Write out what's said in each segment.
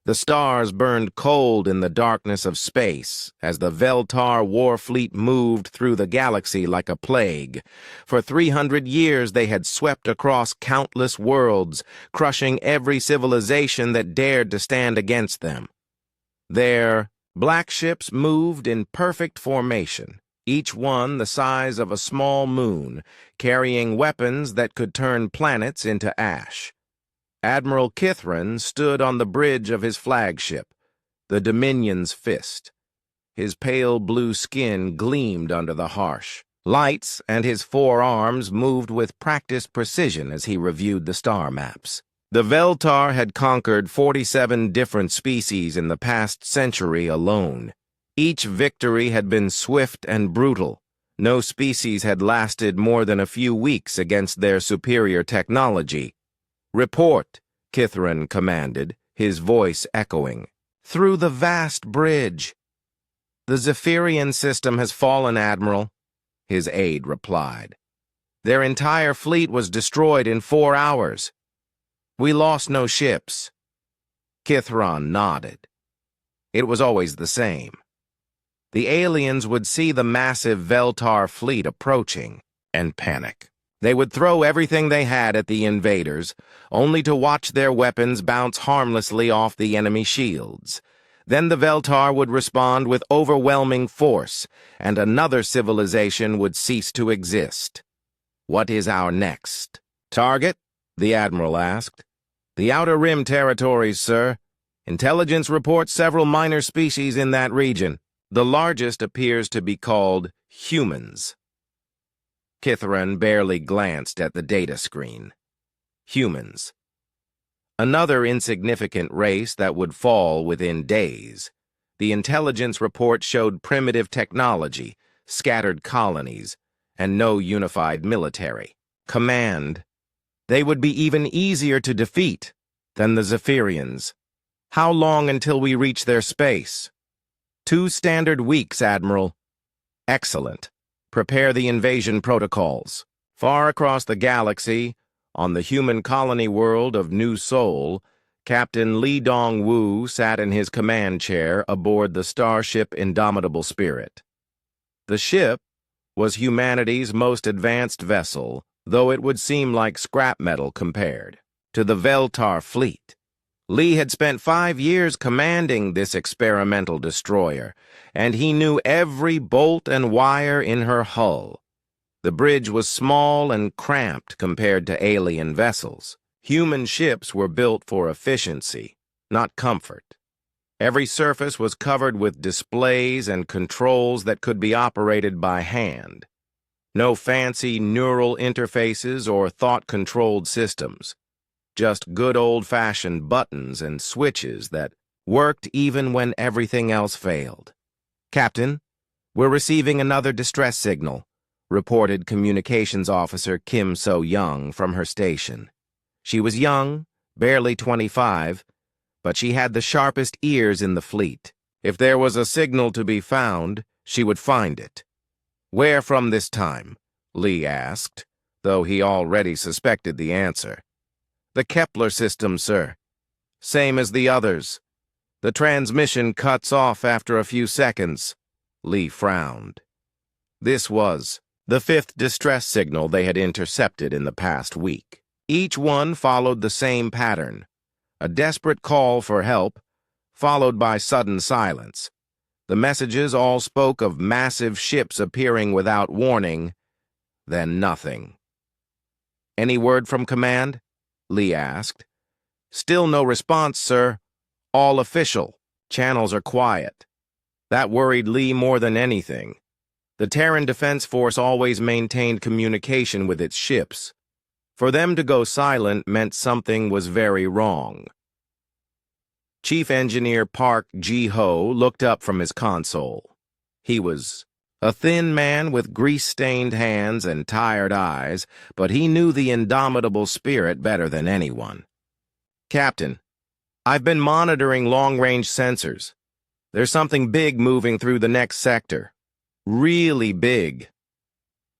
The stars burned cold in the darkness of space as the Veltar war fleet moved through the galaxy like a plague. For 300 years they had swept across countless worlds, crushing every civilization that dared to stand against them. Their black ships moved in perfect formation, each one the size of a small moon, carrying weapons that could turn planets into ash. Admiral Kithran stood on the bridge of his flagship, the Dominion's Fist. His pale blue skin gleamed under the harsh lights, and his 4 arms moved with practiced precision as he reviewed the star maps. The Veltar had conquered 47 different species in the past century alone. Each victory had been swift and brutal. No species had lasted more than a few weeks against their superior technology. "Report," Kithran commanded, his voice echoing. "Through the vast bridge." "The Zephyrian system has fallen, Admiral," his aide replied. "Their entire fleet was destroyed in 4 hours. We lost no ships." Kithran nodded. It was always the same. The aliens would see the massive Veltar fleet approaching and panic. They would throw everything they had at the invaders, only to watch their weapons bounce harmlessly off the enemy shields. Then the Veltar would respond with overwhelming force, and another civilization would cease to exist. "What is our next target?" the Admiral asked. "The Outer Rim territories, sir. Intelligence reports several minor species in that region. The largest appears to be called humans." Kithran barely glanced at the data screen. Humans. Another insignificant race that would fall within days. The intelligence report showed primitive technology, scattered colonies, and no unified military command. They would be even easier to defeat than the Zephyrians. "How long until we reach their space?" 2 standard weeks, Admiral." "Excellent. Prepare the invasion protocols." Far across the galaxy, on the human colony world of New Sol, Captain Li Dong-Wu sat in his command chair aboard the starship Indomitable Spirit. The ship was humanity's most advanced vessel, though it would seem like scrap metal compared to the Veltar fleet. Li had spent 5 years commanding this experimental destroyer, and he knew every bolt and wire in her hull. The bridge was small and cramped compared to alien vessels. Human ships were built for efficiency, not comfort. Every surface was covered with displays and controls that could be operated by hand. No fancy neural interfaces or thought-controlled systems. Just good old-fashioned buttons and switches that worked even when everything else failed. "Captain, we're receiving another distress signal," reported Communications Officer Kim So-young from her station. She was young, barely 25, but she had the sharpest ears in the fleet. If there was a signal to be found, she would find it. "Where from this time?" Li asked, though he already suspected the answer. "The Kepler system, sir. Same as the others. The transmission cuts off after a few seconds." Li frowned. This was the 5th distress signal they had intercepted in the past week. Each one followed the same pattern: a desperate call for help, followed by sudden silence. The messages all spoke of massive ships appearing without warning, then nothing. "Any word from command?" Li asked. "Still no response, sir. All official. Channels are quiet." That worried Li more than anything. The Terran Defense Force always maintained communication with its ships. For them to go silent meant something was very wrong. Chief Engineer Park Ji-ho looked up from his console. He was a thin man with grease-stained hands and tired eyes, but he knew the Indomitable Spirit better than anyone. "Captain, I've been monitoring long-range sensors. There's something big moving through the next sector. Really big."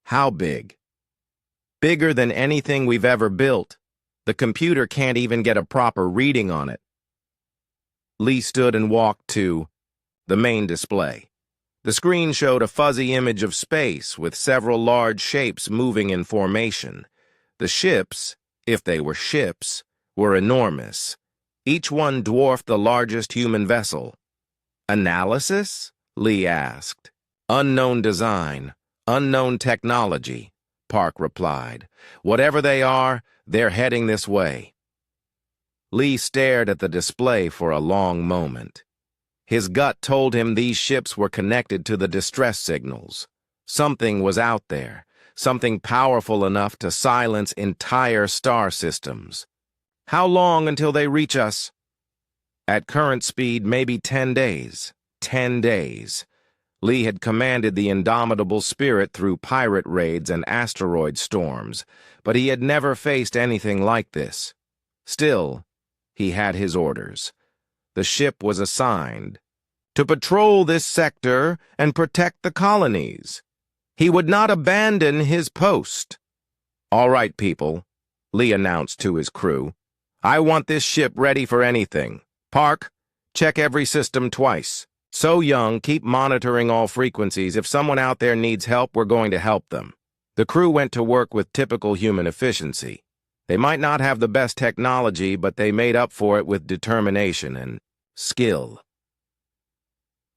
"How big?" "Bigger than anything we've ever built. The computer can't even get a proper reading on it." Lee stood and walked to the main display. The screen showed a fuzzy image of space with several large shapes moving in formation. The ships, if they were ships, were enormous. Each one dwarfed the largest human vessel. Analysis? Lee asked. Unknown design, unknown technology, Park replied. Whatever they are, they're heading this way. Lee stared at the display for a long moment. His gut told him these ships were connected to the distress signals. Something was out there, something powerful enough to silence entire star systems. How long until they reach us? At current speed, maybe 10 days. 10 days. Lee had commanded the indomitable spirit through pirate raids and asteroid storms, but he had never faced anything like this. Still, he had his orders. The ship was assigned to patrol this sector and protect the colonies. He would not abandon his post. All right, people, Lee announced to his crew. I want this ship ready for anything. Park, check every system twice. So Young, keep monitoring all frequencies. If someone out there needs help, we're going to help them. The crew went to work with typical human efficiency. They might not have the best technology, but they made up for it with determination and skill.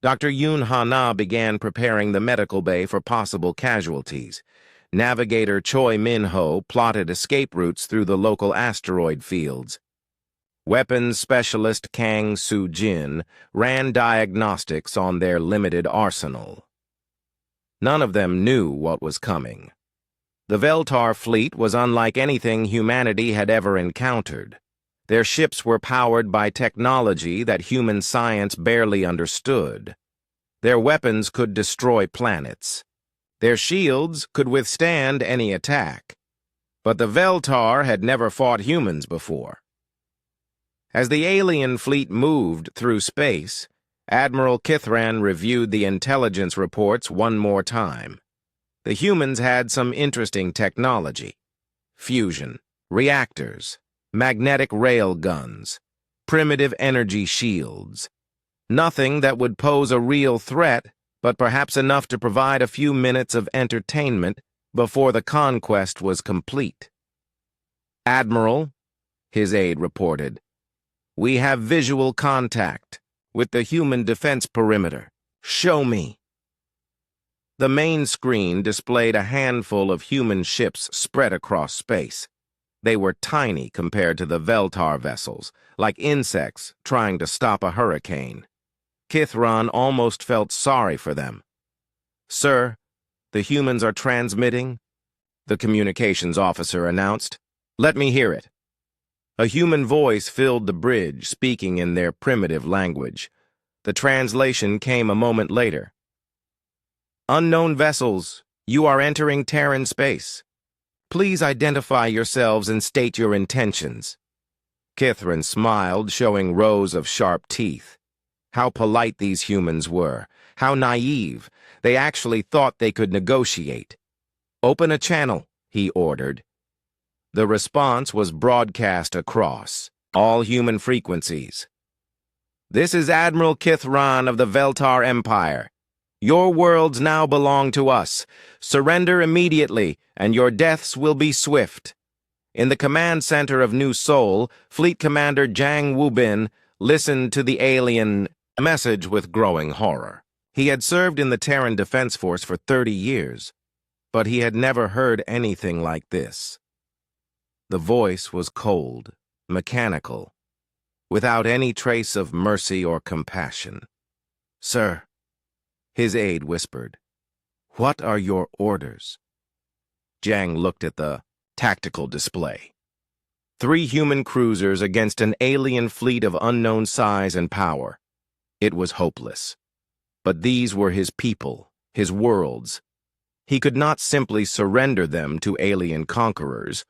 Dr. Yoon Ha-na began preparing the medical bay for possible casualties. Navigator Choi Min-ho plotted escape routes through the local asteroid fields. Weapons specialist Kang Soo-jin ran diagnostics on their limited arsenal. None of them knew what was coming. The Veltar fleet was unlike anything humanity had ever encountered. Their ships were powered by technology that human science barely understood. Their weapons could destroy planets. Their shields could withstand any attack. But the Veltar had never fought humans before. As the alien fleet moved through space, Admiral Kithran reviewed the intelligence reports one more time. The humans had some interesting technology. Fusion, reactors, magnetic rail guns, primitive energy shields. Nothing that would pose a real threat, but perhaps enough to provide a few minutes of entertainment before the conquest was complete. Admiral, his aide reported, we have visual contact with the human defense perimeter. Show me. The main screen displayed a handful of human ships spread across space. They were tiny compared to the Veltar vessels, like insects trying to stop a hurricane. Kithran almost felt sorry for them. Sir, the humans are transmitting, the communications officer announced. Let me hear it. A human voice filled the bridge, speaking in their primitive language. The translation came a moment later. Unknown vessels, you are entering Terran space. Please identify yourselves and state your intentions. Kithran smiled, showing rows of sharp teeth. How polite these humans were. How naive. They actually thought they could negotiate. Open a channel, he ordered. The response was broadcast across all human frequencies. This is Admiral Kithran of the Veltar Empire. Your worlds now belong to us. Surrender immediately, and your deaths will be swift. In the command center of New Seoul, Fleet Commander Jang Woo-bin listened to the alien message with growing horror. He had served in the Terran Defense Force for 30 years, but he had never heard anything like this. The voice was cold, mechanical, without any trace of mercy or compassion. Sir, his aide whispered, what are your orders? Jang looked at the tactical display. 3 human cruisers against an alien fleet of unknown size and power. It was hopeless. But these were his people, his worlds. He could not simply surrender them to alien conquerors.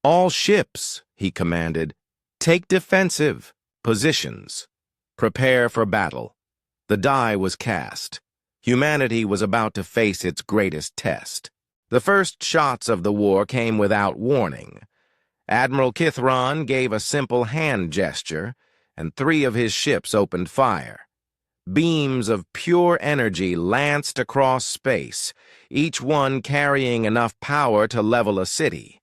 All ships, he commanded, take defensive positions. Prepare for battle. The die was cast. Humanity was about to face its greatest test. The first shots of the war came without warning. Admiral Kithran gave a simple hand gesture, and 3 of his ships opened fire. Beams of pure energy lanced across space, each one carrying enough power to level a city.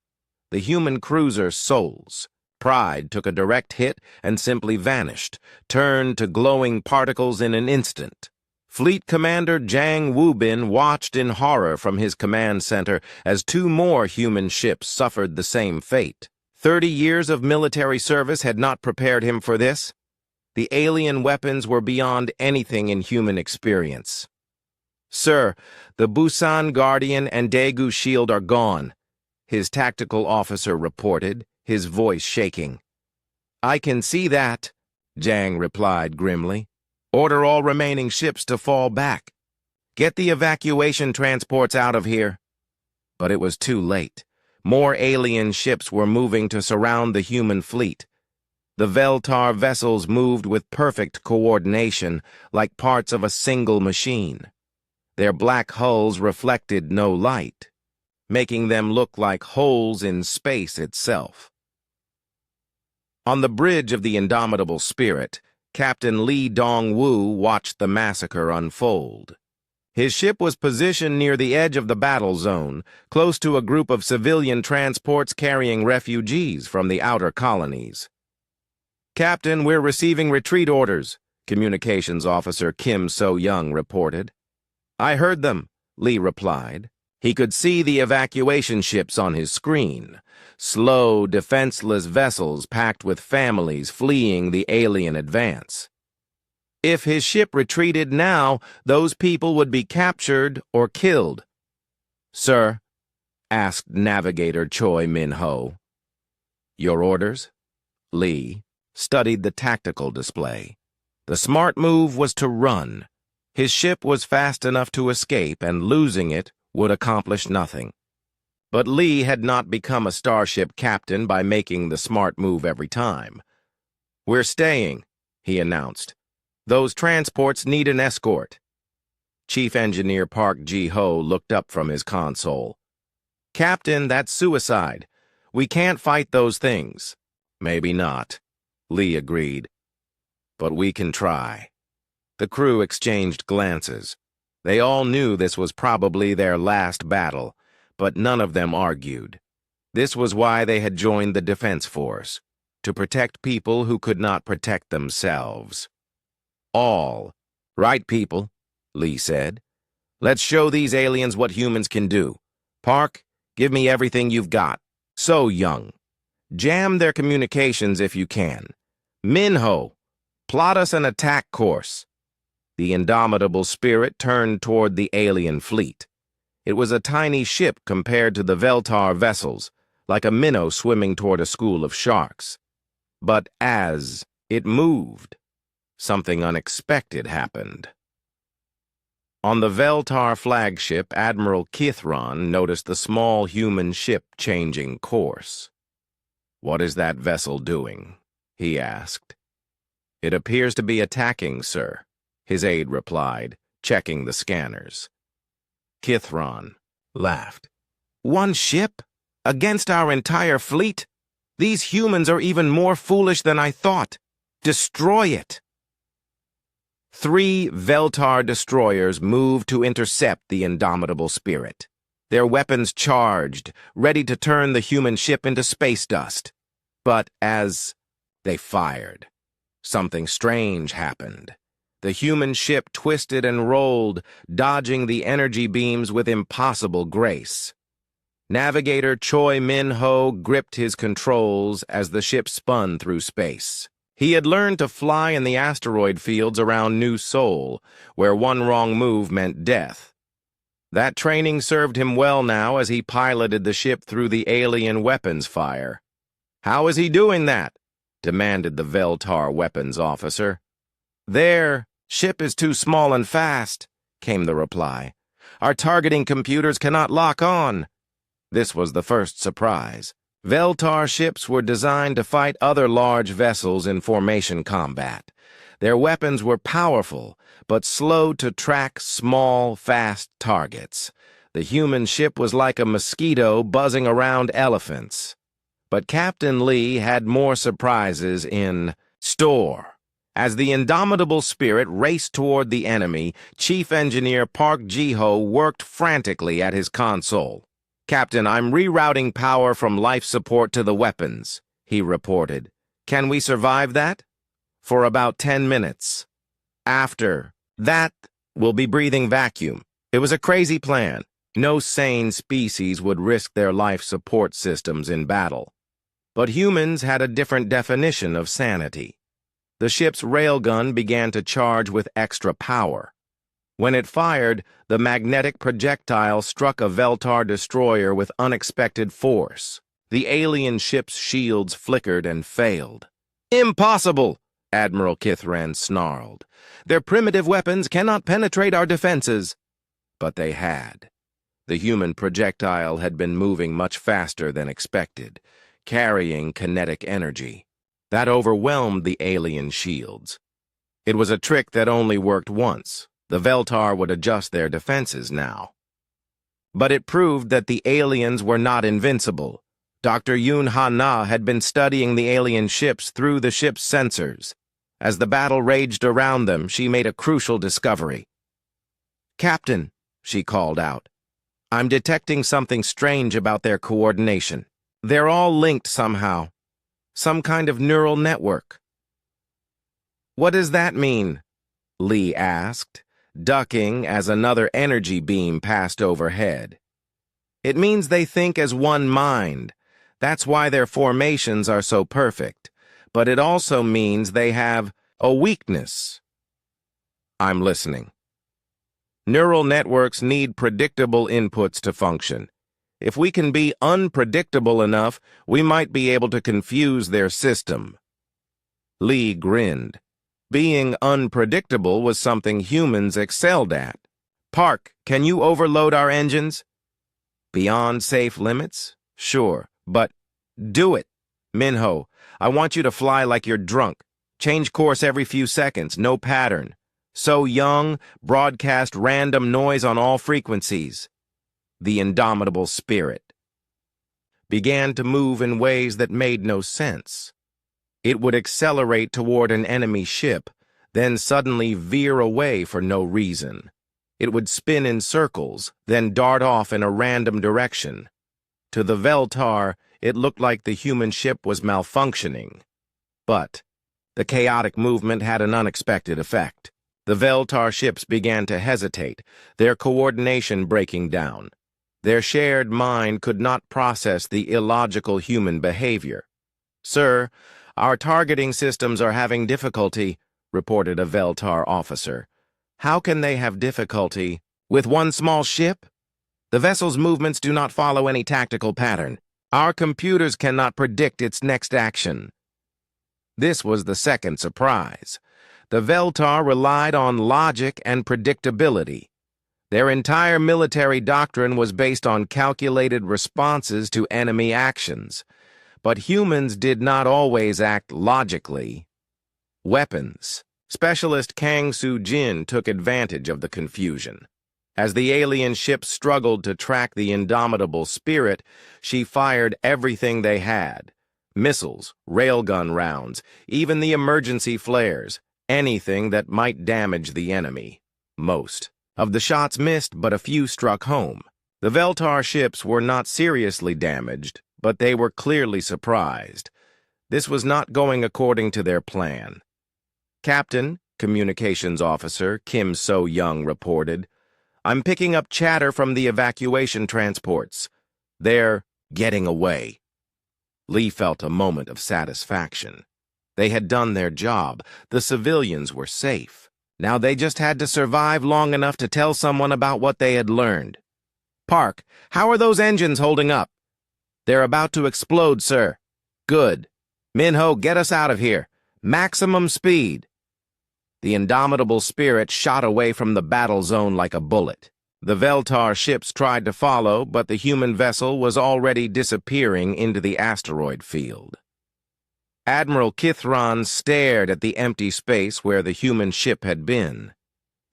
The human cruiser Souls. Pride took a direct hit and simply vanished, turned to glowing particles in an instant. Fleet Commander Jang Wubin watched in horror from his command center as 2 more human ships suffered the same fate. 30 years of military service had not prepared him for this. The alien weapons were beyond anything in human experience. "Sir, the Busan Guardian and Daegu Shield are gone," his tactical officer reported, his voice shaking. "I can see that," Jang replied grimly. "Order all remaining ships to fall back. Get the evacuation transports out of here." But it was too late. More alien ships were moving to surround the human fleet. The Veltar vessels moved with perfect coordination, like parts of a single machine. Their black hulls reflected no light, making them look like holes in space itself. On the bridge of the Indomitable Spirit, Captain Lee Dong-woo watched the massacre unfold. His ship was positioned near the edge of the battle zone, close to a group of civilian transports carrying refugees from the outer colonies. "Captain, we're receiving retreat orders," Communications Officer Kim So-young reported. "I heard them," Lee replied. He could see the evacuation ships on his screen, slow, defenseless vessels packed with families fleeing the alien advance. If his ship retreated now, those people would be captured or killed. "Sir?" asked Navigator Choi Min-ho. "Your orders?" Lee studied the tactical display. The smart move was to run. His ship was fast enough to escape, and losing it would accomplish nothing. But Lee had not become a starship captain by making the smart move every time. "We're staying," he announced. "Those transports need an escort." Chief Engineer Park Ji-ho looked up from his console. "Captain, that's suicide. We can't fight those things." "Maybe not," Lee agreed. "But we can try." The crew exchanged glances. They all knew this was probably their last battle, but none of them argued. This was why they had joined the Defense Force, to protect people who could not protect themselves. "All right, people," Lee said. "Let's show these aliens what humans can do. Park, give me everything you've got. So-young, jam their communications if you can. Min-ho, plot us an attack course." The Indomitable Spirit turned toward the alien fleet. It was a tiny ship compared to the Veltar vessels, like a minnow swimming toward a school of sharks. But as it moved, something unexpected happened. On the Veltar flagship, Admiral Kithron noticed the small human ship changing course. "What is that vessel doing?" he asked. "It appears to be attacking, sir," his aide replied, checking the scanners. Kithron laughed. "One ship? Against our entire fleet? These humans are even more foolish than I thought. Destroy it!" 3 Veltar destroyers moved to intercept the Indomitable Spirit. Their weapons charged, ready to turn the human ship into space dust. But as they fired, something strange happened. The human ship twisted and rolled, dodging the energy beams with impossible grace. Navigator Choi Min-ho gripped his controls as the ship spun through space. He had learned to fly in the asteroid fields around New Seoul, where one wrong move meant death. That training served him well now as he piloted the ship through the alien weapons fire. "How is he doing that?" demanded the Veltar weapons officer. "Their ship is too small and fast," came the reply. "Our targeting computers cannot lock on." This was the first surprise. Veltar ships were designed to fight other large vessels in formation combat. Their weapons were powerful, but slow to track small, fast targets. The human ship was like a mosquito buzzing around elephants. But Captain Lee had more surprises in Store. As the indomitable spirit raced toward the enemy, Chief Engineer Park Ji-ho worked frantically at his console. "Captain, I'm rerouting power from life support to the weapons," he reported. "Can we survive that?" "For about 10 minutes. After that, we'll be breathing vacuum." It was a crazy plan. No sane species would risk their life support systems in battle. But humans had a different definition of sanity. The ship's railgun began to charge with extra power. When it fired, the magnetic projectile struck a Veltar destroyer with unexpected force. The alien ship's shields flickered and failed. "Impossible!" Admiral Kithran snarled. "Their primitive weapons cannot penetrate our defenses." But they had. The human projectile had been moving much faster than expected, carrying kinetic energy. That overwhelmed the alien shields. It was a trick that only worked once. The Veltar would adjust their defenses now. But it proved that the aliens were not invincible. Dr. Yoon Ha-na had been studying the alien ships through the ship's sensors. As the battle raged around them, she made a crucial discovery. "Captain," she called out, "I'm detecting something strange about their coordination. They're all linked somehow. Some kind of neural network." "What does that mean?" Lee asked, ducking as another energy beam passed overhead. "It means they think as one mind. That's why their formations are so perfect. But it also means they have a weakness." "I'm listening." "Neural networks need predictable inputs to function. If we can be unpredictable enough, we might be able to confuse their system." Lee grinned. Being unpredictable was something humans excelled at. "Park, can you overload our engines?" "Beyond safe limits? Sure, but do it. Minho, I want you to fly like you're drunk. Change course every few seconds, no pattern. So young, broadcast random noise on all frequencies." The indomitable spirit began to move in ways that made no sense. It would accelerate toward an enemy ship, then suddenly veer away for no reason. It would spin in circles, then dart off in a random direction. To the Veltar, it looked like the human ship was malfunctioning. But the chaotic movement had an unexpected effect. The Veltar ships began to hesitate, their coordination breaking down. Their shared mind could not process the illogical human behavior. "Sir, our targeting systems are having difficulty," reported a Veltar officer. "How can they have difficulty with one small ship? The vessel's movements do not follow any tactical pattern. Our computers cannot predict its next action." This was the second surprise. The Veltar relied on logic and predictability. Their entire military doctrine was based on calculated responses to enemy actions. But humans did not always act logically. Weapons. Specialist Kang Soo-jin took advantage of the confusion. As the alien ship struggled to track the indomitable spirit, she fired everything they had. Missiles, railgun rounds, even the emergency flares, anything that might damage the enemy. Most of the shots missed, but a few struck home. The Veltar ships were not seriously damaged, but they were clearly surprised. This was not going according to their plan. "Captain," Communications Officer Kim So-young reported, "I'm picking up chatter from the evacuation transports. They're getting away." Lee felt a moment of satisfaction. They had done their job. The civilians were safe. Now they just had to survive long enough to tell someone about what they had learned. "Park, how are those engines holding up?" "They're about to explode, sir." "Good. Minho, get us out of here. Maximum speed." The indomitable spirit shot away from the battle zone like a bullet. The Veltar ships tried to follow, but the human vessel was already disappearing into the asteroid field. Admiral Kithran stared at the empty space where the human ship had been.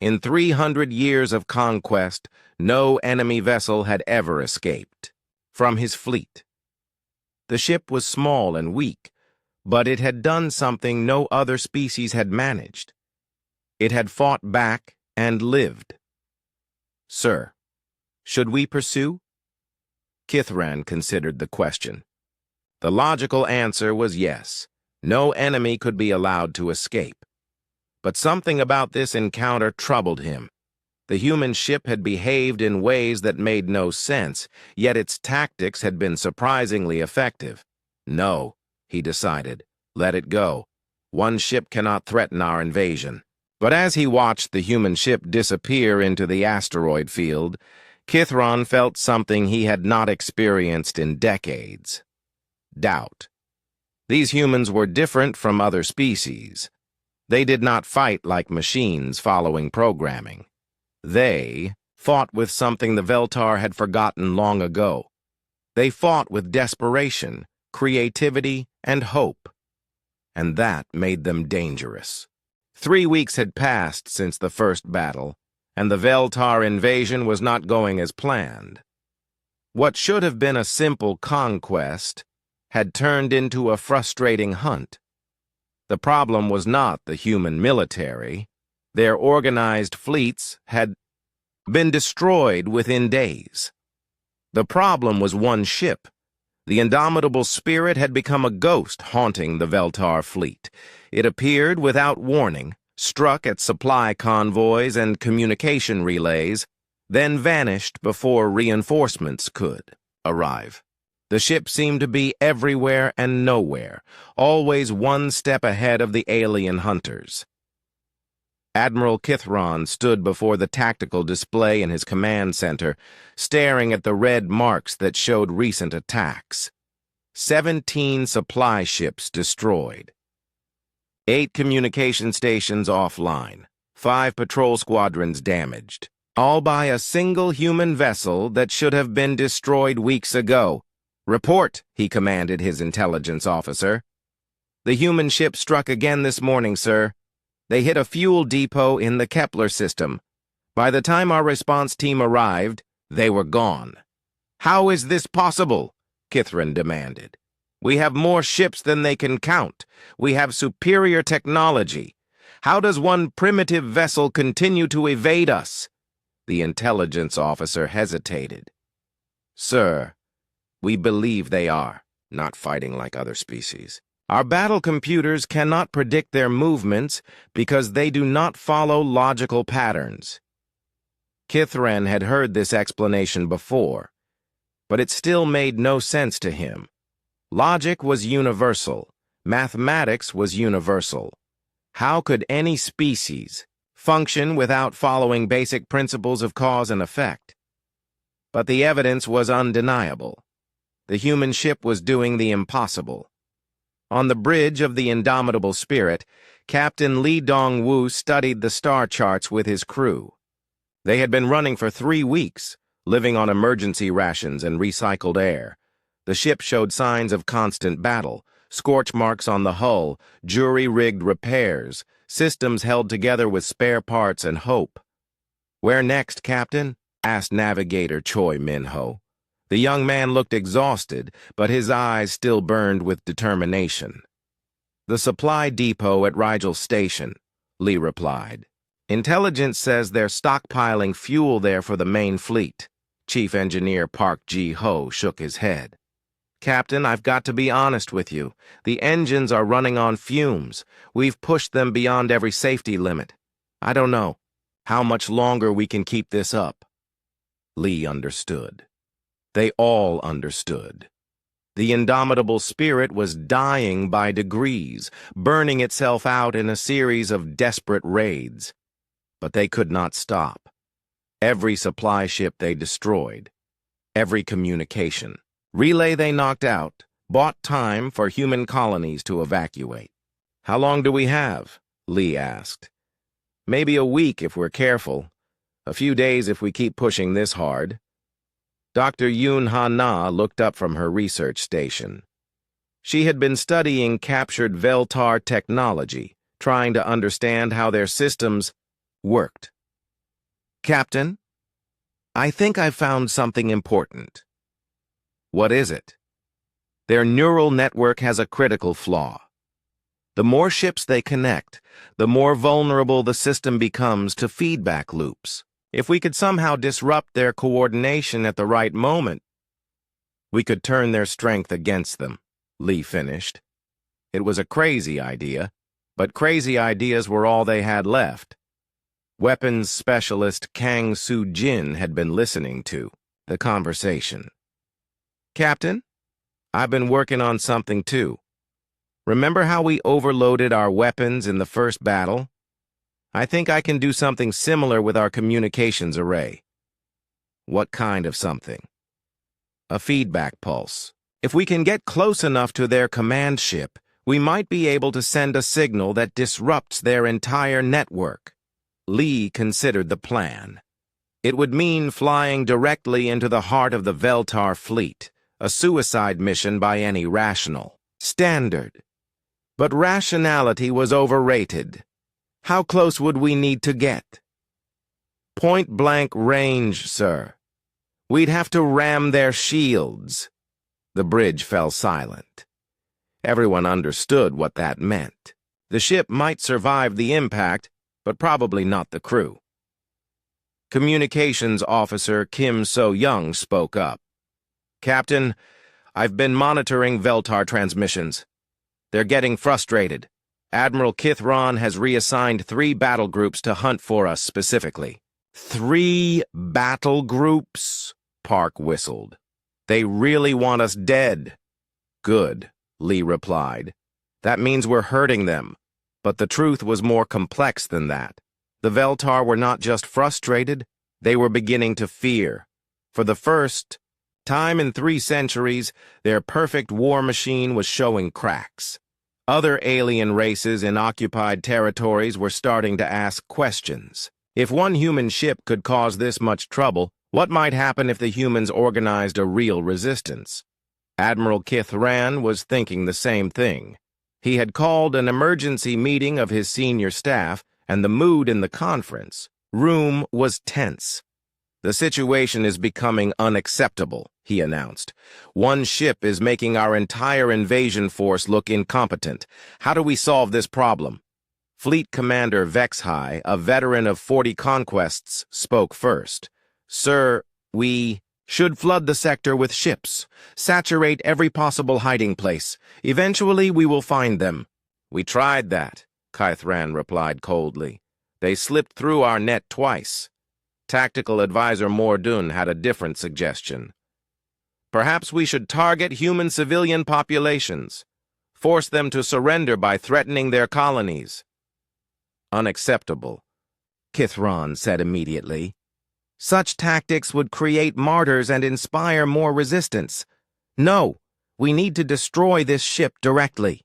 In 300 years of conquest, no enemy vessel had ever escaped from his fleet. The ship was small and weak, But it had done something no other species had managed. It had fought back and lived. "Sir, should we pursue?" Kithran considered the question. The logical answer was yes. No enemy could be allowed to escape. But something about this encounter troubled him. The human ship had behaved in ways that made no sense, yet its tactics had been surprisingly effective. No, he decided. Let it go. One ship cannot threaten our invasion. But as he watched the human ship disappear into the asteroid field, Kithran felt something he had not experienced in decades. Doubt. These humans were different from other species. They did not fight like machines following programming. They fought with something the Veltar had forgotten long ago. They fought with desperation, creativity, and hope. And that made them dangerous. 3 weeks had passed since the first battle, and the Veltar invasion was not going as planned. What should have been a simple conquest had turned into a frustrating hunt. The problem was not the human military. Their organized fleets had been destroyed within days. The problem was one ship. The indomitable spirit had become a ghost haunting the Veltar fleet. It appeared without warning, struck at supply convoys and communication relays, then vanished before reinforcements could arrive. The ship seemed to be everywhere and nowhere, always one step ahead of the alien hunters. Admiral Kithran stood before the tactical display in his command center, staring at the red marks that showed recent attacks. 17 supply ships destroyed. 8 communication stations offline. 5 patrol squadrons damaged. All by a single human vessel that should have been destroyed weeks ago. "Report," he commanded his intelligence officer. "The human ship struck again this morning, sir. They hit a fuel depot in the Kepler system. By the time our response team arrived, they were gone." "How is this possible?" Kithran demanded. "We have more ships than they can count. We have superior technology. How does one primitive vessel continue to evade us?" The intelligence officer hesitated. "Sir, we believe they are not fighting like other species. Our battle computers cannot predict their movements because they do not follow logical patterns." Kithran had heard this explanation before, but it still made no sense to him. Logic was universal. Mathematics was universal. How could any species function without following basic principles of cause and effect? But the evidence was undeniable. The human ship was doing the impossible. On the bridge of the indomitable spirit, Captain Li Dongwu studied the star charts with his crew. They had been running for 3 weeks, living on emergency rations and recycled air. The ship showed signs of constant battle, scorch marks on the hull, jury-rigged repairs, systems held together with spare parts and hope. "Where next, Captain?" asked Navigator Choi Min-ho. The young man looked exhausted, but his eyes still burned with determination. "The supply depot at Rigel Station," Lee replied. "Intelligence says they're stockpiling fuel there for the main fleet." Chief Engineer Park Ji-ho shook his head. "Captain, I've got to be honest with you. The engines are running on fumes. We've pushed them beyond every safety limit. I don't know how much longer we can keep this up." Lee understood. They all understood. The indomitable spirit was dying by degrees, burning itself out in a series of desperate raids. But they could not stop. Every supply ship they destroyed, every communication relay they knocked out, bought time for human colonies to evacuate. "How long do we have?" Lee asked. "Maybe a week if we're careful. A few days if we keep pushing this hard." Dr. Yoon Ha-na looked up from her research station. She had been studying captured Veltar technology, trying to understand how their systems worked. "Captain, I think I've found something important." "What is it?" "Their neural network has a critical flaw. The more ships they connect, the more vulnerable the system becomes to feedback loops. If we could somehow disrupt their coordination at the right moment, we could turn their strength against them, Lee finished. It was a crazy idea, but crazy ideas were all they had left. Weapons specialist Kang Soo-jin had been listening to the conversation. "Captain, I've been working on something too. Remember how we overloaded our weapons in the first battle? I think I can do something similar with our communications array." "What kind of something?" "A feedback pulse. If we can get close enough to their command ship, we might be able to send a signal that disrupts their entire network." Lee considered the plan. It would mean flying directly into the heart of the Veltar fleet, a suicide mission by any rational standard. But rationality was overrated. How close would we need to get? "Point-blank range, sir. We'd have to ram their shields." The bridge fell silent. Everyone understood what that meant. The ship might survive the impact, but probably not the crew. Communications Officer Kim So-young spoke up. "Captain, I've been monitoring Veltar transmissions. They're getting frustrated. Admiral Kithron has reassigned 3 battle groups to hunt for us specifically." "3 battle groups?" Park whistled. "They really want us dead." "Good," Lee replied. "That means we're hurting them." But the truth was more complex than that. The Veltar were not just frustrated, they were beginning to fear. For the first time in 3 centuries, their perfect war machine was showing cracks. Other alien races in occupied territories were starting to ask questions. If one human ship could cause this much trouble, what might happen if the humans organized a real resistance? Admiral Kithran was thinking the same thing. He had called an emergency meeting of his senior staff, and the mood in the conference room was tense. "The situation is becoming unacceptable," he announced. "One ship is making our entire invasion force look incompetent. How do we solve this problem?" Fleet Commander Vexhai, a veteran of 40 conquests, spoke first. "Sir, we should flood the sector with ships. Saturate every possible hiding place. Eventually we will find them." "We tried that," Kithran replied coldly. "They slipped through our net twice." Tactical Advisor Mordun had a different suggestion. "Perhaps we should target human civilian populations. Force them to surrender by threatening their colonies." "Unacceptable," Kithran said immediately. "Such tactics would create martyrs and inspire more resistance. No, we need to destroy this ship directly."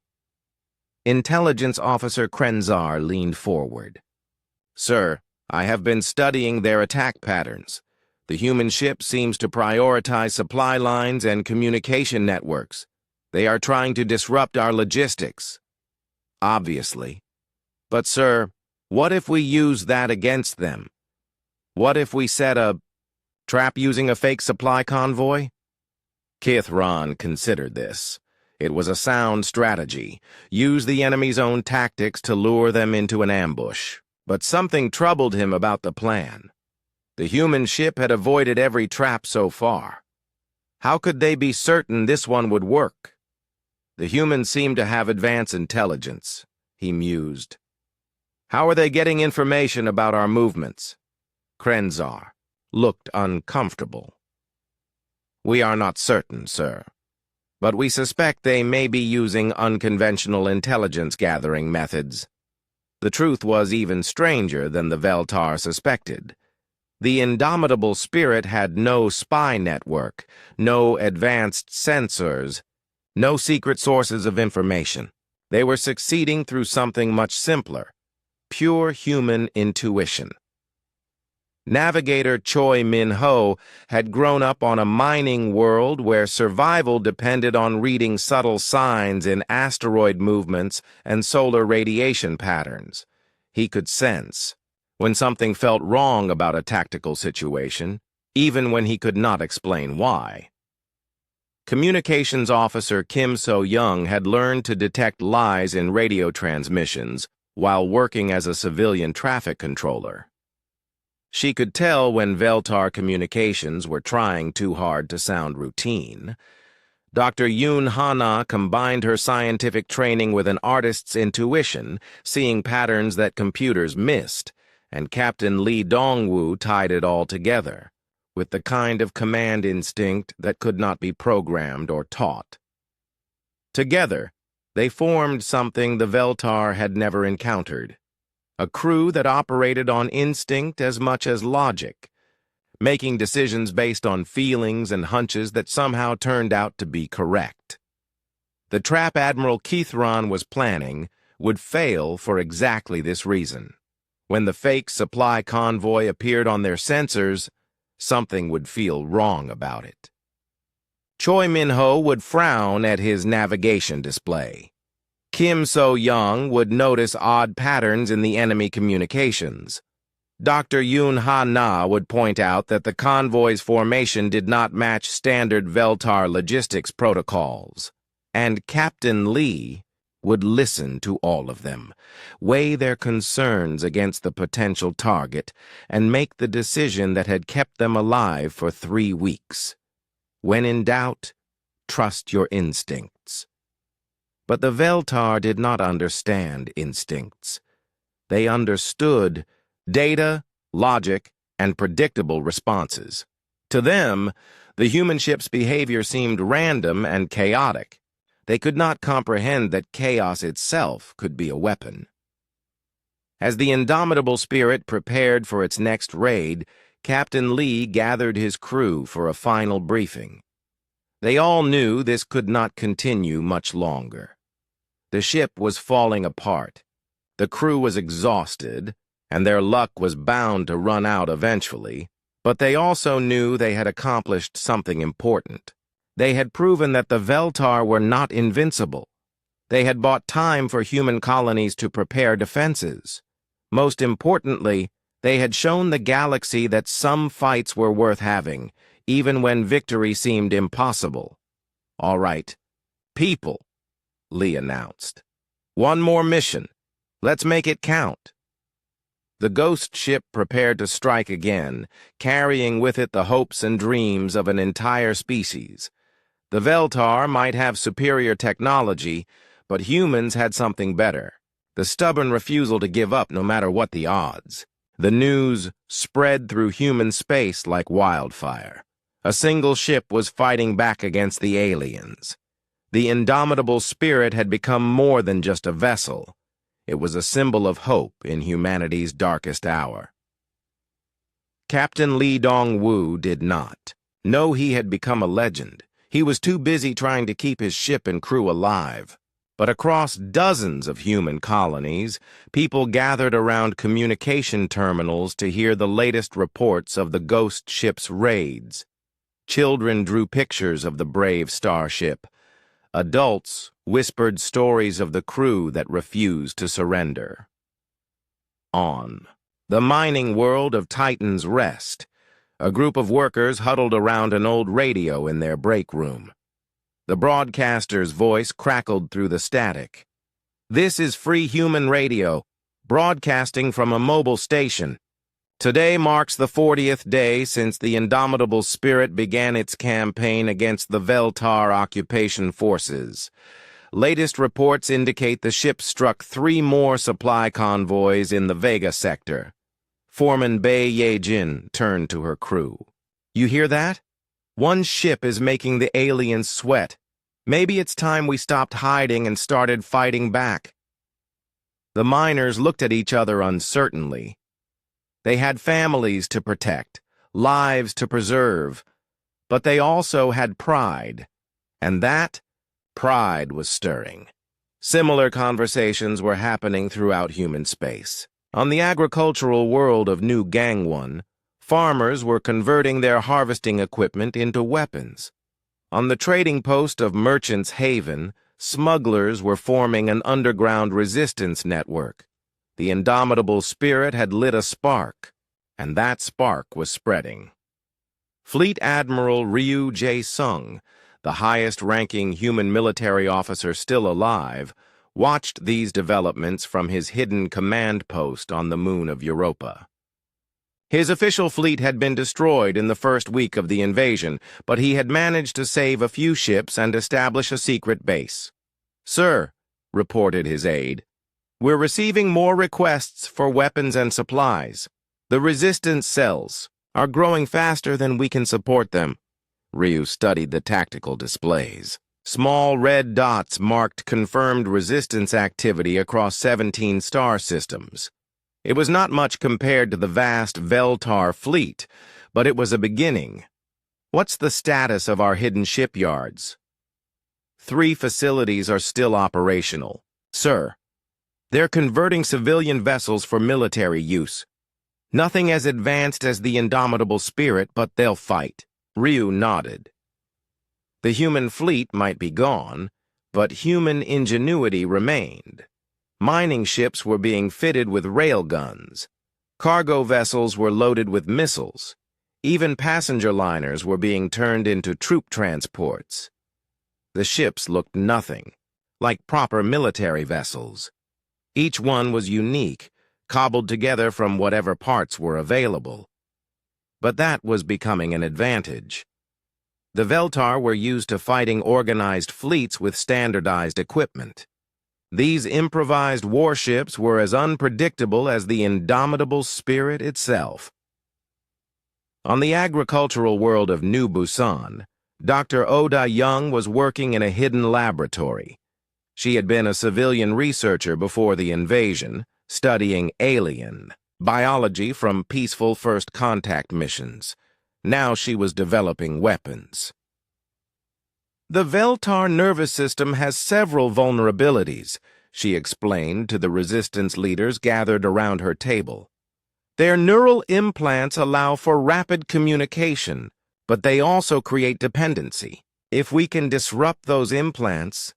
Intelligence Officer Krenzar leaned forward. "Sir, I have been studying their attack patterns. The human ship seems to prioritize supply lines and communication networks. They are trying to disrupt our logistics." "Obviously. But, sir, what if we use that against them? What if we set a trap using a fake supply convoy?" Kithran considered this. It was a sound strategy. Use the enemy's own tactics to lure them into an ambush. But something troubled him about the plan. The human ship had avoided every trap so far. How could they be certain this one would work? The humans seemed to have advanced intelligence, he mused. How are they getting information about our movements? Krenzar looked uncomfortable. We are not certain, sir. But we suspect they may be using unconventional intelligence-gathering methods. The truth was even stranger than the Veltar suspected. The indomitable spirit had no spy network, no advanced sensors, no secret sources of information. They were succeeding through something much simpler, pure human intuition. Navigator Choi Min-ho had grown up on a mining world where survival depended on reading subtle signs in asteroid movements and solar radiation patterns. He could sense when something felt wrong about a tactical situation, even when he could not explain why. Communications Officer Kim So-young had learned to detect lies in radio transmissions while working as a civilian traffic controller. She could tell when Veltar communications were trying too hard to sound routine. Dr. Yoon Ha-na combined her scientific training with an artist's intuition, seeing patterns that computers missed, and Captain Lee Dong-woo tied it all together, with the kind of command instinct that could not be programmed or taught. Together, they formed something the Veltar had never encountered, a crew that operated on instinct as much as logic, making decisions based on feelings and hunches that somehow turned out to be correct. The trap Admiral Keithron was planning would fail for exactly this reason. When the fake supply convoy appeared on their sensors, something would feel wrong about it. Choi Min-ho would frown at his navigation display. Kim So-young would notice odd patterns in the enemy communications. Dr. Yoon Ha-na would point out that the convoy's formation did not match standard Veltar logistics protocols. And Captain Lee would listen to all of them, weigh their concerns against the potential target, and make the decision that had kept them alive for 3 weeks. When in doubt, trust your instincts. But the Veltar did not understand instincts. They understood data, logic, and predictable responses. To them, the human ship's behavior seemed random and chaotic. They could not comprehend that chaos itself could be a weapon. As the indomitable spirit prepared for its next raid, Captain Lee gathered his crew for a final briefing. They all knew this could not continue much longer. The ship was falling apart. The crew was exhausted, and their luck was bound to run out eventually, but they also knew they had accomplished something important. They had proven that the Veltar were not invincible. They had bought time for human colonies to prepare defenses. Most importantly, they had shown the galaxy that some fights were worth having, even when victory seemed impossible. "All right, people," Lee announced. "One more mission. Let's make it count." The ghost ship prepared to strike again, carrying with it the hopes and dreams of an entire species. The Veltar might have superior technology, but humans had something better: the stubborn refusal to give up no matter what the odds. The news spread through human space like wildfire. A single ship was fighting back against the aliens. The indomitable spirit had become more than just a vessel. It was a symbol of hope in humanity's darkest hour. Captain Lee Dong-woo did not. No, he had become a legend. He was too busy trying to keep his ship and crew alive. But across dozens of human colonies, people gathered around communication terminals to hear the latest reports of the ghost ship's raids. Children drew pictures of the brave starship. Adults whispered stories of the crew that refused to surrender. On the mining world of Titan's Rest, a group of workers huddled around an old radio in their break room. The broadcaster's voice crackled through the static. "This is Free Human Radio, broadcasting from a mobile station. Today marks the 40th day since the indomitable spirit began its campaign against the Veltar occupation forces. Latest reports indicate the ship struck 3 more supply convoys in the Vega sector." Foreman Bae Ye-jin turned to her crew. "You hear that? One ship is making the aliens sweat. Maybe it's time we stopped hiding and started fighting back." The miners looked at each other uncertainly. They had families to protect, lives to preserve, but they also had pride, and that pride was stirring. Similar conversations were happening throughout human space. On the agricultural world of New Gangwon, farmers were converting their harvesting equipment into weapons. On the trading post of Merchant's Haven, smugglers were forming an underground resistance network. The indomitable spirit had lit a spark, and that spark was spreading. Fleet Admiral Ryu Jae-sung, the highest-ranking human military officer still alive, watched these developments from his hidden command post on the moon of Europa. His official fleet had been destroyed in the first week of the invasion, but he had managed to save a few ships and establish a secret base. "Sir," reported his aide, "we're receiving more requests for weapons and supplies. The resistance cells are growing faster than we can support them." Ryu studied the tactical displays. Small red dots marked confirmed resistance activity across 17 star systems. It was not much compared to the vast Veltar fleet, but it was a beginning. "What's the status of our hidden shipyards?" 3 facilities are still operational, sir. They're converting civilian vessels for military use. Nothing as advanced as the indomitable spirit, but they'll fight. Ryu nodded. The human fleet might be gone, but human ingenuity remained. Mining ships were being fitted with railguns. Cargo vessels were loaded with missiles. Even passenger liners were being turned into troop transports. The ships looked nothing like proper military vessels. Each one was unique, cobbled together from whatever parts were available. But that was becoming an advantage. The Veltar were used to fighting organized fleets with standardized equipment. These improvised warships were as unpredictable as the indomitable spirit itself. On the agricultural world of New Busan, Dr. Oda Young was working in a hidden laboratory. She had been a civilian researcher before the invasion, studying alien biology from peaceful first contact missions. Now she was developing weapons. "The Veltar nervous system has several vulnerabilities," she explained to the resistance leaders gathered around her table. "Their neural implants allow for rapid communication, but they also create dependency. If we can disrupt those implants—"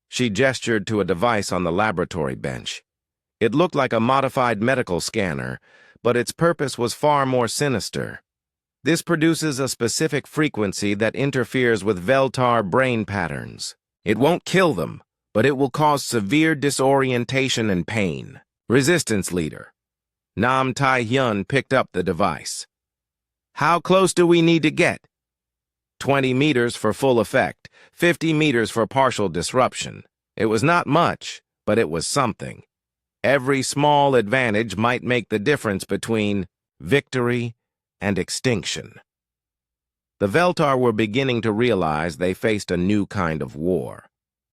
She gestured to a device on the laboratory bench. It looked like a modified medical scanner, but its purpose was far more sinister. This produces a specific frequency that interferes with Veltar brain patterns. It won't kill them, but it will cause severe disorientation and pain. Resistance leader Nam Tai-hyun picked up the device. "How close do we need to get?" 20 meters for full effect, 50 meters for partial disruption. It was not much, but it was something. Every small advantage might make the difference between victory and extinction. The Veltar were beginning to realize they faced a new kind of war.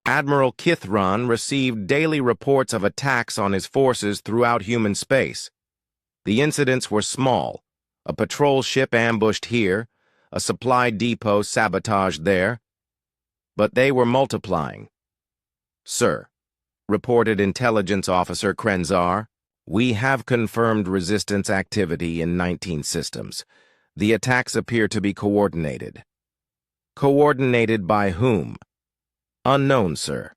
Admiral Kithron received daily reports of attacks on his forces throughout human space. The incidents were small: a patrol ship ambushed here, a supply depot sabotaged there, but they were multiplying. "Sir," reported Intelligence Officer Krenzar, "we have confirmed resistance activity in 19 systems. The attacks appear to be coordinated." "Coordinated by whom?" "Unknown, sir.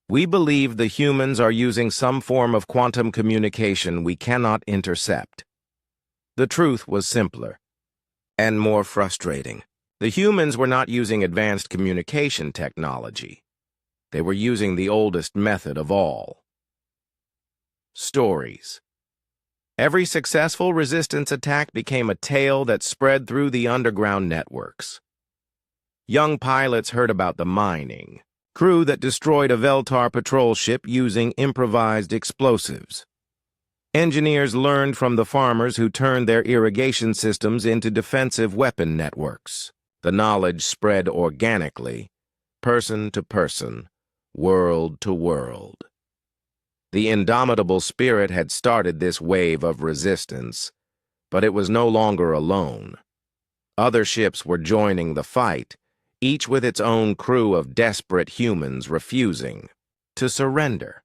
We believe the humans are using some form of quantum communication we cannot intercept." The truth was simpler and more frustrating. The humans were not using advanced communication technology. They were using the oldest method of all: stories. Every successful resistance attack became a tale that spread through the underground networks. Young pilots heard about the mining crew that destroyed a Veltar patrol ship using improvised explosives. Engineers learned from the farmers who turned their irrigation systems into defensive weapon networks. The knowledge spread organically, person to person, world to world. The indomitable spirit had started this wave of resistance, but it was no longer alone. Other ships were joining the fight, each with its own crew of desperate humans refusing to surrender.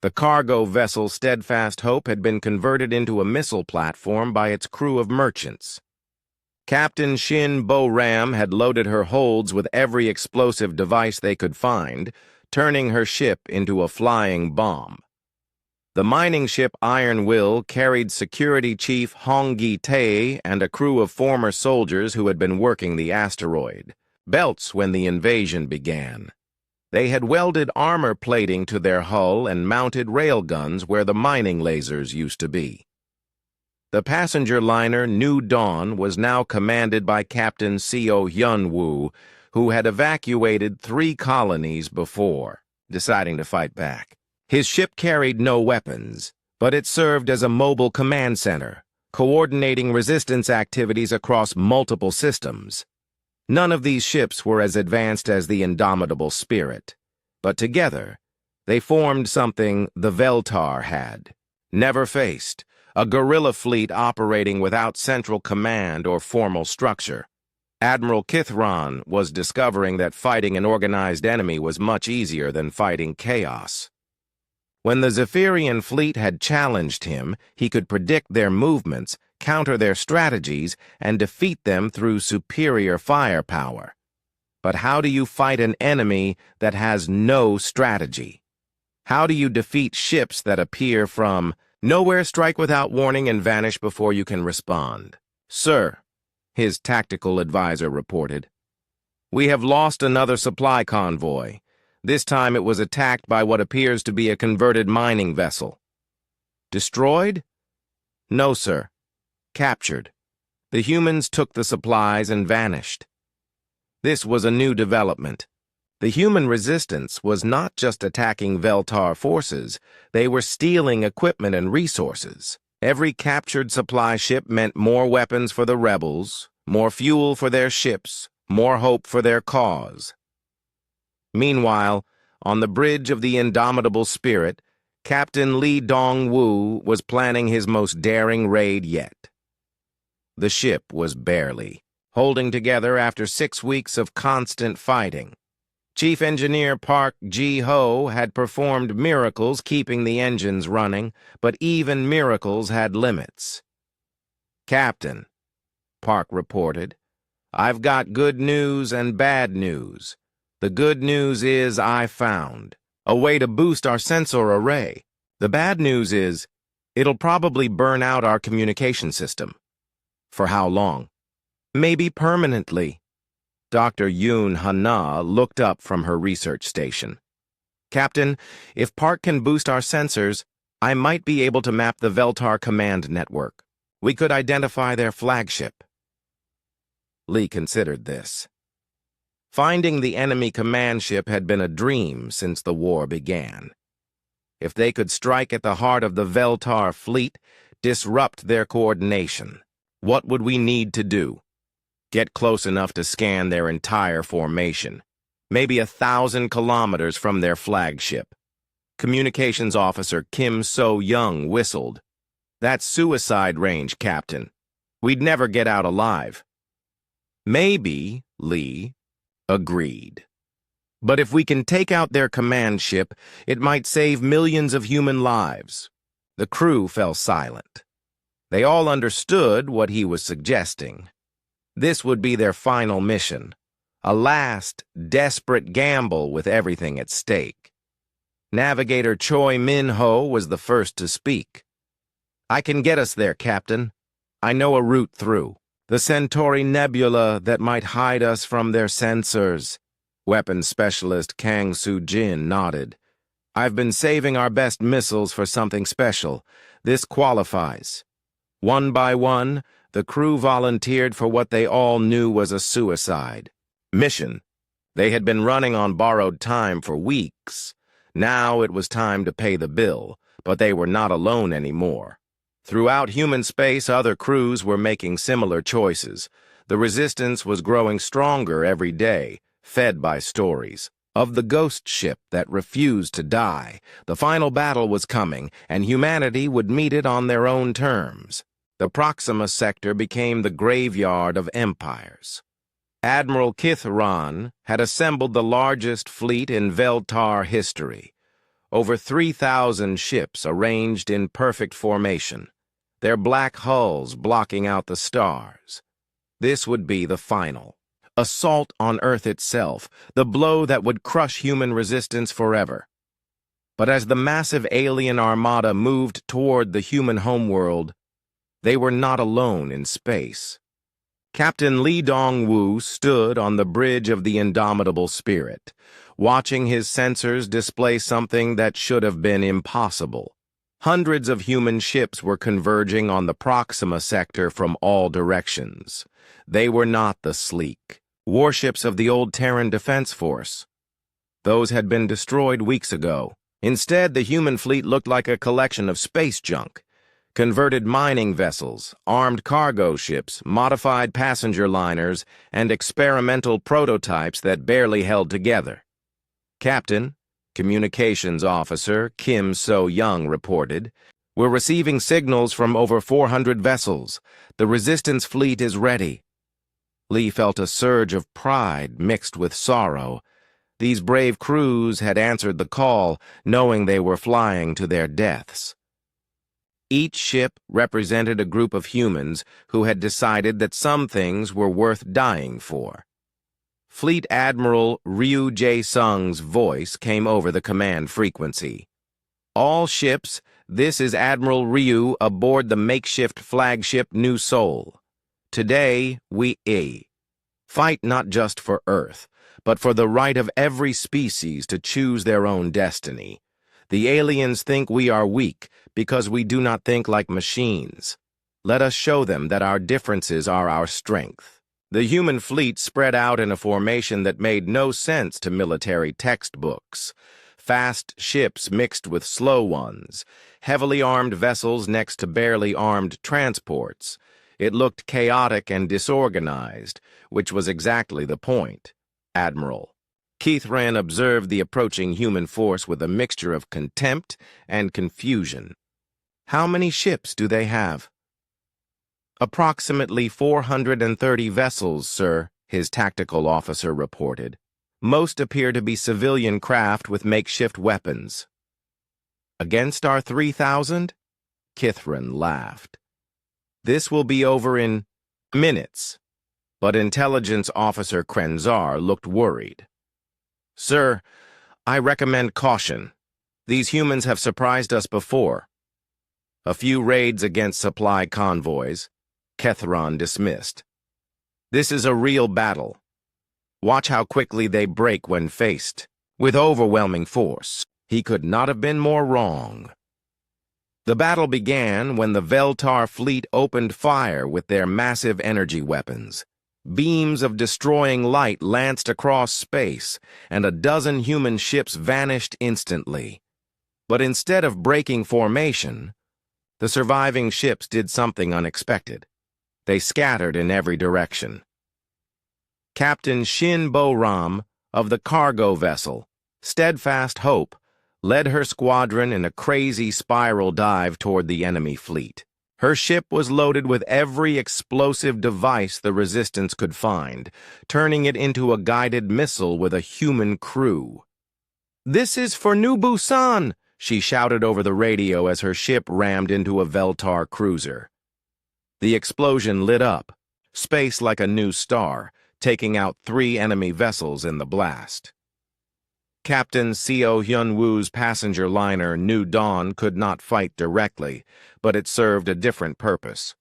The cargo vessel Steadfast Hope had been converted into a missile platform by its crew of merchants. Captain Shin Bo-Ram had loaded her holds with every explosive device they could find, turning her ship into a flying bomb. The mining ship Iron Will carried Security Chief Hong Gi-tae and a crew of former soldiers who had been working the asteroid. belts when the invasion began. They had welded armor plating to their hull and mounted railguns where the mining lasers used to be. The passenger liner New Dawn was now commanded by Captain Co. Hyun-woo, who had evacuated 3 colonies before, deciding to fight back. His ship carried no weapons, but it served as a mobile command center, coordinating resistance activities across multiple systems. None of these ships were as advanced as the Indomitable Spirit, but together, they formed something the Veltar had. Never faced, a guerrilla fleet operating without central command or formal structure. Admiral Kithron was discovering that fighting an organized enemy was much easier than fighting chaos. When the Zephyrian fleet had challenged him, he could predict their movements, counter their strategies, and defeat them through superior firepower. But how do you fight an enemy that has no strategy? How do you defeat ships that appear from nowhere, strike without warning, and vanish before you can respond? "Sir," his tactical advisor reported, "we have lost another supply convoy. This time it was attacked by what appears to be a converted mining vessel." "Destroyed?" "No, sir. Captured. The humans took the supplies and vanished." This was a new development. The human resistance was not just attacking Veltar forces, they were stealing equipment and resources. Every captured supply ship meant more weapons for the rebels, more fuel for their ships, more hope for their cause. Meanwhile, on the bridge of the Indomitable Spirit, Captain Lee Dong-woo was planning his most daring raid yet. The ship was barely holding together after 6 weeks of constant fighting. Chief Engineer Park Ji-ho had performed miracles keeping the engines running, but even miracles had limits. "Captain," Park reported, "I've got good news and bad news. The good news is I found a way to boost our sensor array. The bad news is it'll probably burn out our communication system." "For how long?" "Maybe permanently." Dr. Yoon Hana looked up from her research station. "Captain, if Park can boost our sensors, I might be able to map the Veltar command network. We could identify their flagship." Lee considered this. Finding the enemy command ship had been a dream since the war began. If they could strike at the heart of the Veltar fleet, disrupt their coordination, what would we need to do? Get close enough to scan their entire formation, maybe 1,000 kilometers from their flagship. Communications Officer Kim So-young whistled. "That's suicide range, Captain. We'd never get out alive." "Maybe," Lee agreed. "But if we can take out their command ship, it might save millions of human lives." The crew fell silent. They all understood what he was suggesting. This would be their final mission, a last, desperate gamble with everything at stake. Navigator Choi Min-ho was the first to speak. "I can get us there, Captain. I know a route through. The Centauri Nebula that might hide us from their sensors." Weapons Specialist Kang Soo-jin nodded. "I've been saving our best missiles for something special. This qualifies." One by one, the crew volunteered for what they all knew was a suicide mission. They had been running on borrowed time for weeks. Now it was time to pay the bill, but they were not alone anymore. Throughout human space, other crews were making similar choices. The resistance was growing stronger every day, fed by stories of the ghost ship that refused to die. The final battle was coming, and humanity would meet it on their own terms. The Proxima sector became the graveyard of empires. Admiral Kithron had assembled the largest fleet in Veltar history. Over 3,000 ships arranged in perfect formation, their black hulls blocking out the stars. This would be the final assault on Earth itself, the blow that would crush human resistance forever. But as the massive alien armada moved toward the human homeworld, they were not alone in space. Captain Lee Dong-woo stood on the bridge of the Indomitable Spirit, watching his sensors display something that should have been impossible. Hundreds of human ships were converging on the Proxima sector from all directions. They were not the sleek warships of the old Terran Defense Force. Those had been destroyed weeks ago. Instead, the human fleet looked like a collection of space junk. Converted mining vessels, armed cargo ships, modified passenger liners, and experimental prototypes that barely held together. Captain, Communications Officer Kim So-young reported, "We're receiving signals from over 400 vessels. The resistance fleet is ready." Lee felt a surge of pride mixed with sorrow. These brave crews had answered the call, knowing they were flying to their deaths. Each ship represented a group of humans who had decided that some things were worth dying for. Fleet Admiral Ryu Jae-sung's voice came over the command frequency. "All ships, this is Admiral Ryu aboard the makeshift flagship New Seoul. Today, we fight not just for Earth, but for the right of every species to choose their own destiny. The aliens think we are weak because we do not think like machines. Let us show them that our differences are our strength." The human fleet spread out in a formation that made no sense to military textbooks. Fast ships mixed with slow ones, heavily armed vessels next to barely armed transports. It looked chaotic and disorganized, which was exactly the point. Admiral Keith Wren observed the approaching human force with a mixture of contempt and confusion. "How many ships do they have?" "Approximately 430 vessels, sir," his tactical officer reported. "Most appear to be civilian craft with makeshift weapons." "Against our 3,000? Kithran laughed. "This will be over in minutes." But Intelligence Officer Krenzar looked worried. "Sir, I recommend caution. These humans have surprised us before." A few raids against supply convoys, Kethron dismissed. "This is a real battle. Watch how quickly they break when faced with overwhelming force." He could not have been more wrong. The battle began when the Veltar fleet opened fire with their massive energy weapons. Beams of destroying light lanced across space, and a dozen human ships vanished instantly. But instead of breaking formation, the surviving ships did something unexpected. They scattered in every direction. Captain Shin Bo-ram of the cargo vessel, Steadfast Hope, led her squadron in a crazy spiral dive toward the enemy fleet. Her ship was loaded with every explosive device the Resistance could find, turning it into a guided missile with a human crew. "This is for New Busan!" she shouted over the radio as her ship rammed into a Veltar cruiser. The explosion lit up, space like a new star, taking out 3 enemy vessels in the blast. Captain Seo Hyun-woo's passenger liner New Dawn could not fight directly, but it served a different purpose.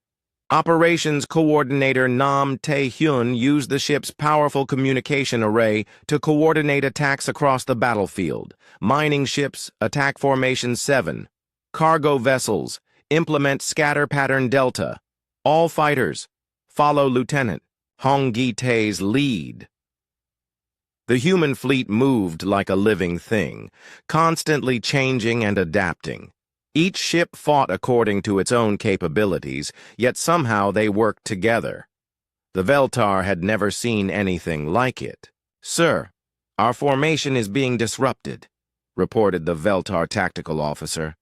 Operations Coordinator Nam Tae-hyun used the ship's powerful communication array to coordinate attacks across the battlefield. Mining ships, attack formation 7. Cargo vessels, implement scatter pattern Delta. All fighters, follow Lieutenant Hong Gi-tae's lead. The human fleet moved like a living thing, constantly changing and adapting. Each ship fought according to its own capabilities, yet somehow they worked together. The Veltar had never seen anything like it. "Sir, our formation is being disrupted," reported the Veltar tactical officer.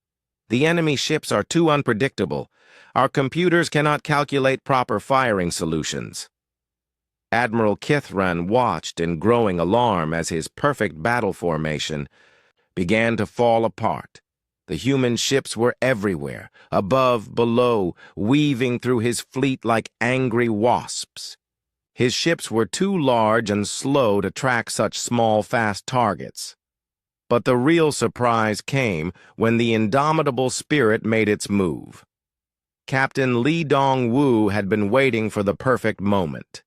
"The enemy ships are too unpredictable. Our computers cannot calculate proper firing solutions." Admiral Kithran watched in growing alarm as his perfect battle formation began to fall apart. The human ships were everywhere, above, below, weaving through his fleet like angry wasps. His ships were too large and slow to track such small, fast targets. But the real surprise came when the Indomitable Spirit made its move. Captain Lee Dong-woo had been waiting for the perfect moment.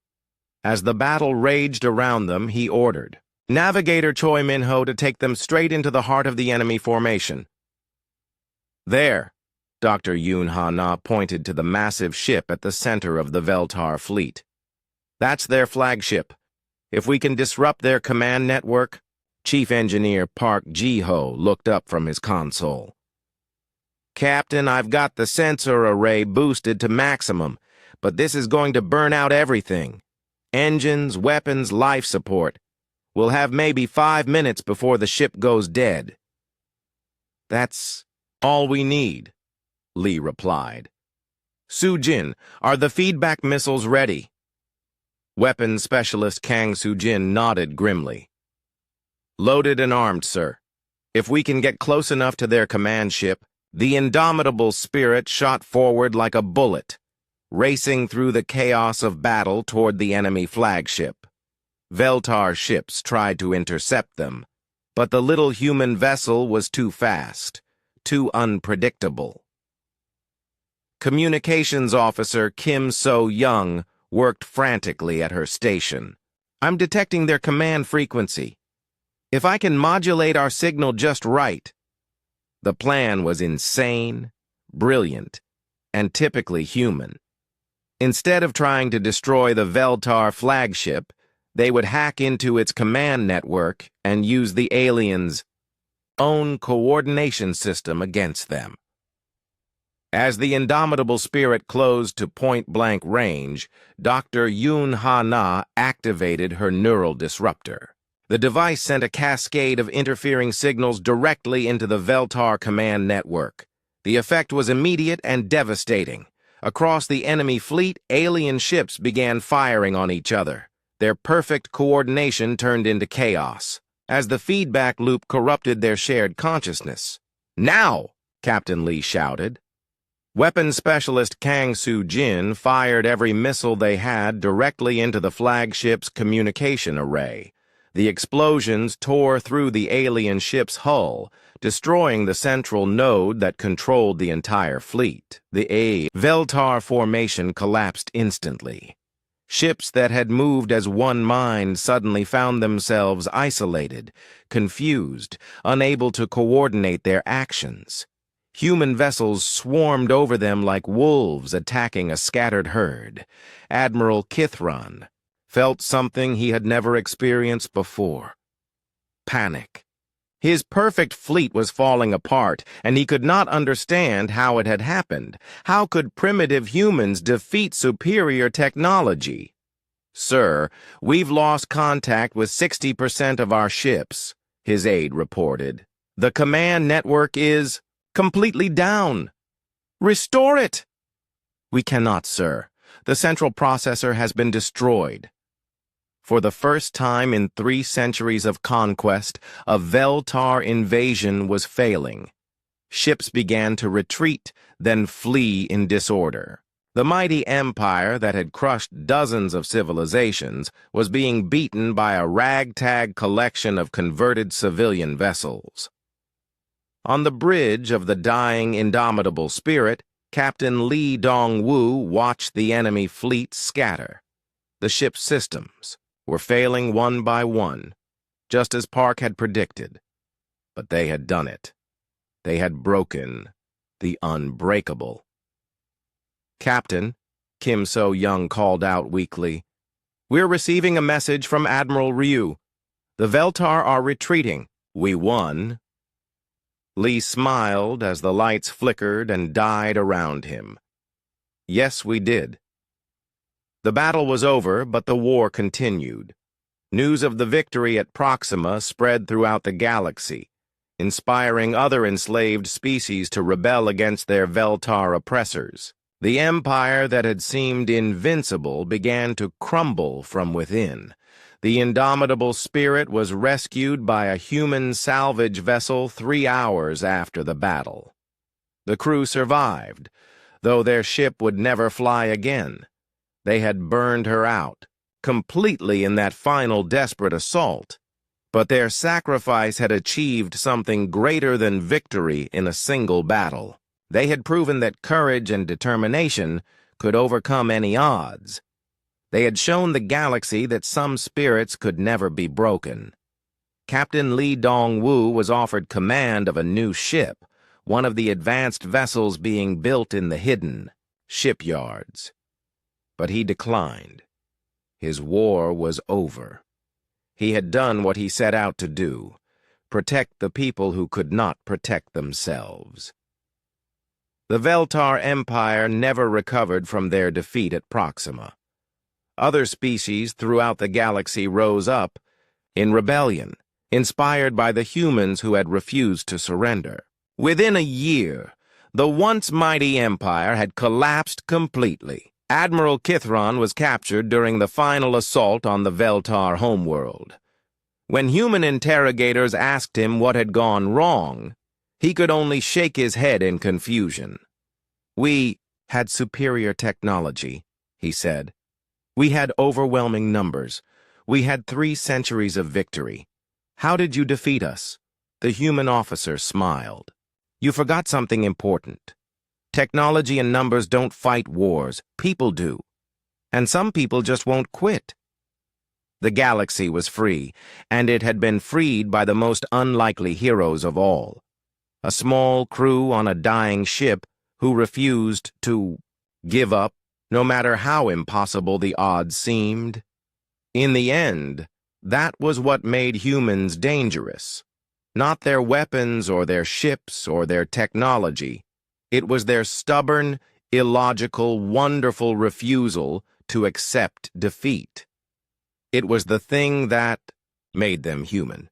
As the battle raged around them, he ordered Navigator Choi Min-ho to take them straight into the heart of the enemy formation. There, Dr. Yoon Ha-na pointed to the massive ship at the center of the Veltar fleet. That's their flagship. If we can disrupt their command network, Chief Engineer Park Ji-ho looked up from his console. Captain, I've got the sensor array boosted to maximum, but this is going to burn out everything. Engines, weapons, life support. We'll have maybe 5 minutes before the ship goes dead. That's all we need, Lee replied. Soo-jin, are the feedback missiles ready? Weapons Specialist Kang Soo-jin nodded grimly. Loaded and armed, sir. If we can get close enough to their command ship, the indomitable spirit shot forward like a bullet, racing through the chaos of battle toward the enemy flagship. Veltar ships tried to intercept them, but the little human vessel was too fast, too unpredictable. Communications Officer Kim So-young worked frantically at her station. I'm detecting their command frequency. If I can modulate our signal just right. The plan was insane, brilliant, and typically human. Instead of trying to destroy the Veltar flagship, they would hack into its command network and use the aliens' own coordination system against them. As the indomitable spirit closed to point-blank range, Dr. Yoon Ha-na activated her neural disruptor. The device sent a cascade of interfering signals directly into the Veltar command network. The effect was immediate and devastating. Across the enemy fleet, alien ships began firing on each other. Their perfect coordination turned into chaos, as the feedback loop corrupted their shared consciousness. Now, Captain Lee shouted. Weapons Specialist Kang Soo-jin fired every missile they had directly into the flagship's communication array. The explosions tore through the alien ship's hull, destroying the central node that controlled the entire fleet. The Veltar formation collapsed instantly. Ships that had moved as one mind suddenly found themselves isolated, confused, unable to coordinate their actions. Human vessels swarmed over them like wolves attacking a scattered herd. Admiral Kithron felt something he had never experienced before. Panic. His perfect fleet was falling apart, and he could not understand how it had happened. How could primitive humans defeat superior technology? Sir, we've lost contact with 60% of our ships, his aide reported. The command network is completely down. Restore it! We cannot, sir. The central processor has been destroyed. For the first time in 3 centuries of conquest, a Veltar invasion was failing. Ships began to retreat, then flee in disorder. The mighty empire that had crushed dozens of civilizations was being beaten by a ragtag collection of converted civilian vessels. On the bridge of the dying indomitable spirit, Captain Lee Dong-woo watched the enemy fleet scatter. The ship's systems were failing one by one, just as Park had predicted. But they had done it. They had broken the unbreakable. Captain, Kim So-young called out weakly, we're receiving a message from Admiral Ryu. The Veltar are retreating. We won. Lee smiled as the lights flickered and died around him. Yes, we did. The battle was over, but the war continued. News of the victory at Proxima spread throughout the galaxy, inspiring other enslaved species to rebel against their Veltar oppressors. The empire that had seemed invincible began to crumble from within. The indomitable spirit was rescued by a human salvage vessel 3 hours after the battle. The crew survived, though their ship would never fly again. They had burned her out, completely in that final desperate assault. But their sacrifice had achieved something greater than victory in a single battle. They had proven that courage and determination could overcome any odds. They had shown the galaxy that some spirits could never be broken. Captain Lee Dong-woo was offered command of a new ship, one of the advanced vessels being built in the hidden shipyards. But he declined. His war was over. He had done what he set out to do: protect the people who could not protect themselves. The Veltar Empire never recovered from their defeat at Proxima. Other species throughout the galaxy rose up in rebellion, inspired by the humans who had refused to surrender. Within a year, the once mighty empire had collapsed completely. Admiral Kithron was captured during the final assault on the Veltar homeworld. When human interrogators asked him what had gone wrong, he could only shake his head in confusion. "We had superior technology," he said. "We had overwhelming numbers. We had 3 centuries of victory. How did you defeat us?" The human officer smiled. "You forgot something important. Technology and numbers don't fight wars. People do. And some people just won't quit." The galaxy was free, and it had been freed by the most unlikely heroes of all. A small crew on a dying ship who refused to give up, no matter how impossible the odds seemed. In the end, that was what made humans dangerous. Not their weapons or their ships or their technology. It was their stubborn, illogical, wonderful refusal to accept defeat. It was the thing that made them human.